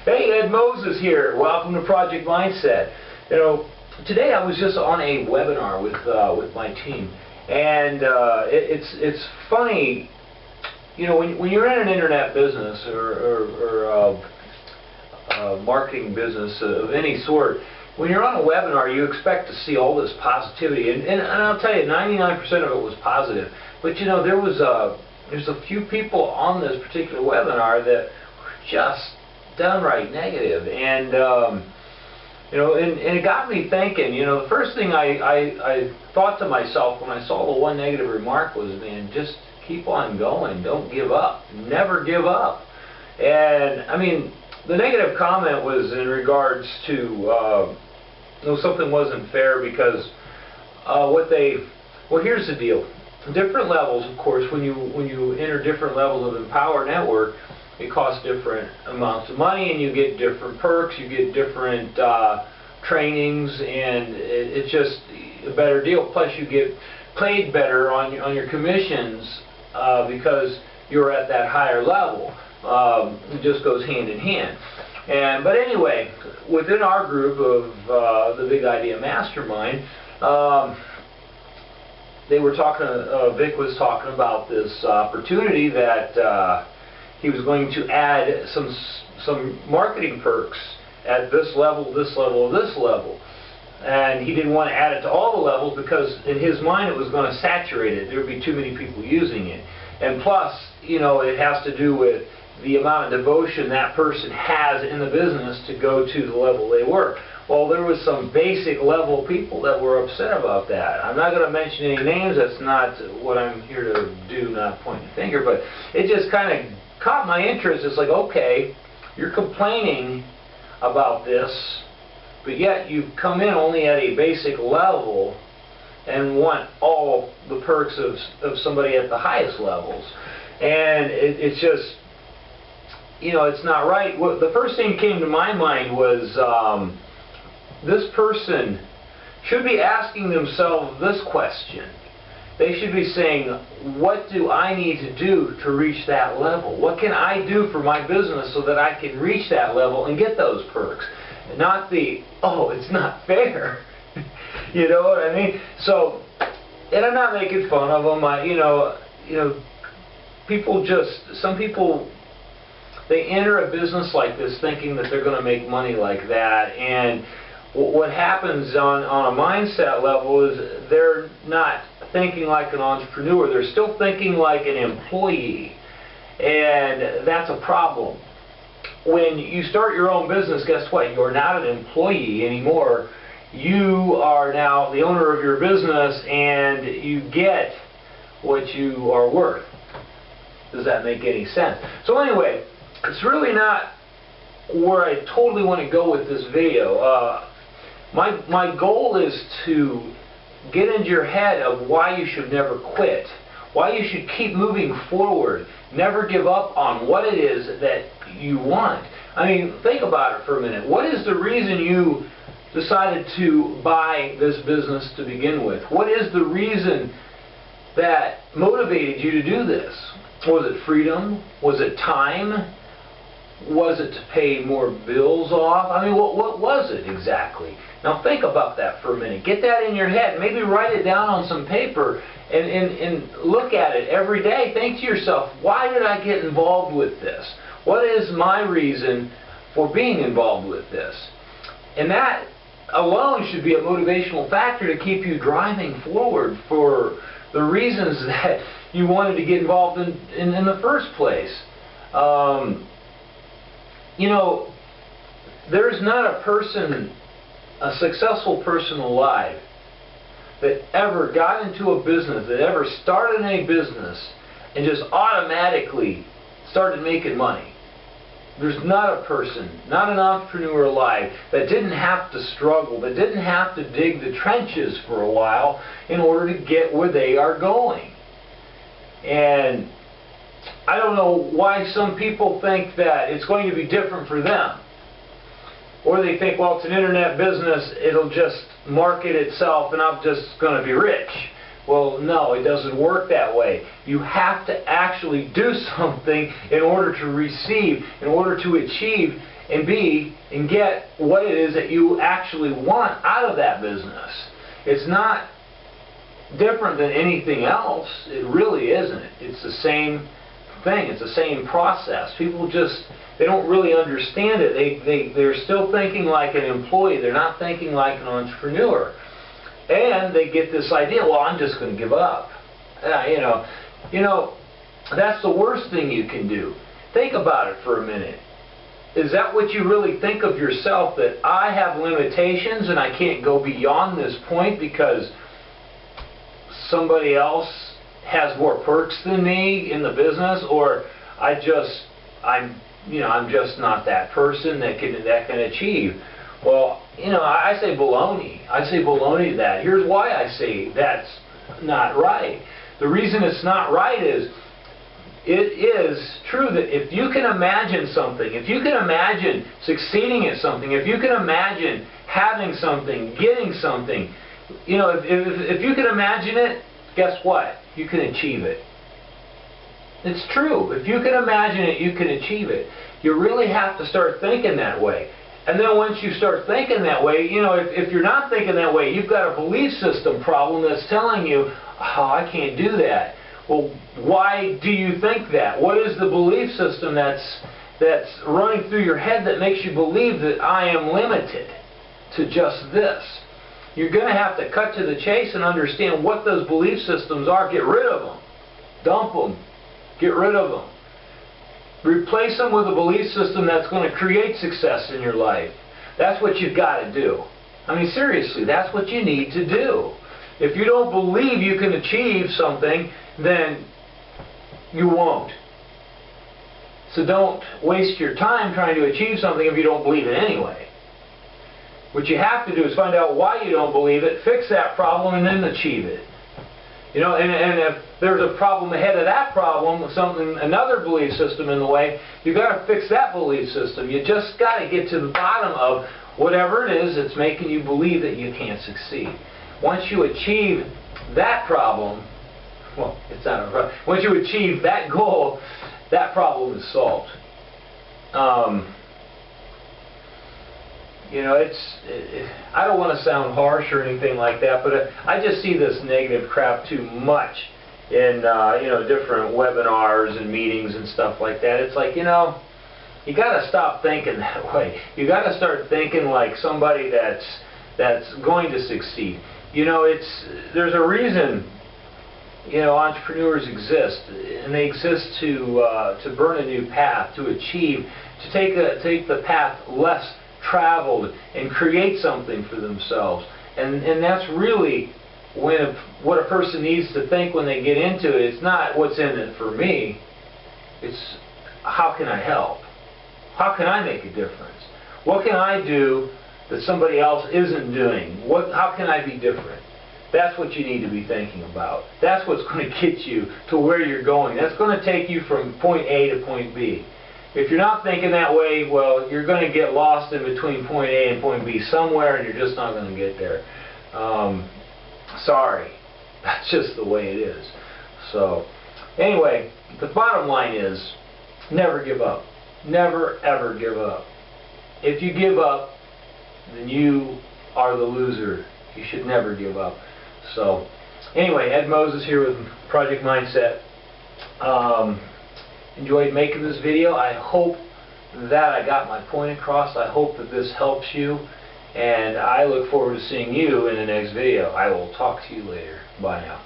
Hey, Ed Moses here. Welcome to Project Mindset. You know, today I was just on a webinar with my team, and it's funny. You know, when you're in an internet business or marketing business of any sort, when you're on a webinar, you expect to see all this positivity, and I'll tell you, 99% of it was positive. But you know, there's a few people on this particular webinar that were just downright negative, and you know, and it got me thinking. You know, the first thing I thought to myself when I saw the one negative remark was, man, just keep on going, don't give up, never give up. And I mean, the negative comment was in regards to you know, something wasn't fair because well, here's the deal. Different levels, of course, when you enter different levels of Empower Network, it costs different amounts of money, and you get different perks, you get different trainings, and it's just a better deal. Plus, you get paid better on your commissions because you're at that higher level. It just goes hand in hand. But anyway, within our group of the Big Idea Mastermind, they were talking. Vic was talking about this opportunity that he was going to add some marketing perks at this level, this level, this level. And he didn't want to add it to all the levels because in his mind it was going to saturate it. There would be too many people using it. And plus, you know, it has to do with the amount of devotion that person has in the business to go to the level they were. Well, there was some basic level people that were upset about that. I'm not going to mention any names. That's not what I'm here to do, not point the finger. But it just kind of caught my interest. It's like, okay, you're complaining about this, but yet you've come in only at a basic level and want all the perks of somebody at the highest levels. And it's just, you know, it's not right. Well, the first thing that came to my mind was this person should be asking themselves this question. They should be saying, what do I need to do to reach that level? What can I do for my business so that I can reach that level and get those perks? Not the, oh, it's not fair. You know what I mean? So, and I'm not making fun of them. You know, people just, some people, they enter a business like this thinking that they're going to make money like that, and what happens on a mindset level is they're not thinking like an entrepreneur. They're still thinking like an employee, and that's a problem. When you start your own business, guess what? You're not an employee anymore. You are now the owner of your business, and you get what you are worth. Does that make any sense? So anyway, it's really not where I totally want to go with this video. My goal is to get into your head of why you should never quit, why you should keep moving forward, never give up on what it is that you want. I mean, think about it for a minute. What is the reason you decided to buy this business to begin with? What is the reason that motivated you to do this? Was it freedom? Was it time? Was it to pay more bills off? I mean, what was it exactly? Now think about that for a minute. Get that in your head. Maybe write it down on some paper and look at it every day. Think to yourself, why did I get involved with this? What is my reason for being involved with this? And that alone should be a motivational factor to keep you driving forward for the reasons that you wanted to get involved in the first place. You know, there's not a person, a successful person alive that ever got into a business, that ever started a business and just automatically started making money. There's not a person, not an entrepreneur alive that didn't have to struggle, that didn't have to dig the trenches for a while in order to get where they are going. And I don't know why some people think that it's going to be different for them. Or they think, well, it's an internet business, it'll just market itself and I'm just going to be rich. Well, no, it doesn't work that way. You have to actually do something in order to receive, in order to achieve, and be and get what it is that you actually want out of that business. It's not different than anything else. It really isn't. It's the same thing. It's the same process. People just, they don't really understand it. They're still thinking like an employee. They're not thinking like an entrepreneur. And they get this idea, well, I'm just going to give up. You know, that's the worst thing you can do. Think about it for a minute. Is that what you really think of yourself, that I have limitations and I can't go beyond this point because somebody else has more perks than me in the business, or I'm just not that person that can achieve? Well, I say baloney. I say baloney to that. Here's why I say that's not right. The reason it's not right is, it is true that if you can imagine something, if you can imagine succeeding at something, if you can imagine having something, getting something, if you can imagine it, guess what? You can achieve it. It's true. If you can imagine it, you can achieve it. You really have to start thinking that way. And then once you start thinking that way, if you're not thinking that way, you've got a belief system problem that's telling you, oh, I can't do that. Well, why do you think that? What is the belief system that's running through your head that makes you believe that I am limited to just this? You're going to have to cut to the chase and understand what those belief systems are. Get rid of them. Dump them. Get rid of them. Replace them with a belief system that's going to create success in your life. That's what you've got to do. I mean, seriously, that's what you need to do. If you don't believe you can achieve something, then you won't. So don't waste your time trying to achieve something if you don't believe it anyway. What you have to do is find out why you don't believe it, fix that problem, and then achieve it. And if there's a problem ahead of that problem, another belief system in the way, you've got to fix that belief system. You just got to get to the bottom of whatever it is that's making you believe that you can't succeed. Once you achieve that problem, well, it's not a problem. Once you achieve that goal, that problem is solved. I don't want to sound harsh or anything like that, but I just see this negative crap too much in different webinars and meetings and stuff like that. It's like, you got to stop thinking that way. You got to start thinking like somebody that's going to succeed. There's a reason entrepreneurs exist, and they exist to burn a new path, to achieve, to take the path less traveled and create something for themselves. And that's really what a person needs to think when they get into it. It's not what's in it for me. It's how can I help? How can I make a difference? What can I do that somebody else isn't doing? How can I be different? That's what you need to be thinking about. That's what's going to get you to where you're going. That's going to take you from point A to point B. If you're not thinking that way, well, you're going to get lost in between point A and point B somewhere, and you're just not going to get there. Sorry. That's just the way it is. So, anyway, the bottom line is, never give up. Never, ever give up. If you give up, then you are the loser. You should never give up. So, anyway, Ed Moses here with Project Mindset. Enjoyed making this video. I hope that I got my point across. I hope that this helps you, and I look forward to seeing you in the next video. I will talk to you later. Bye now.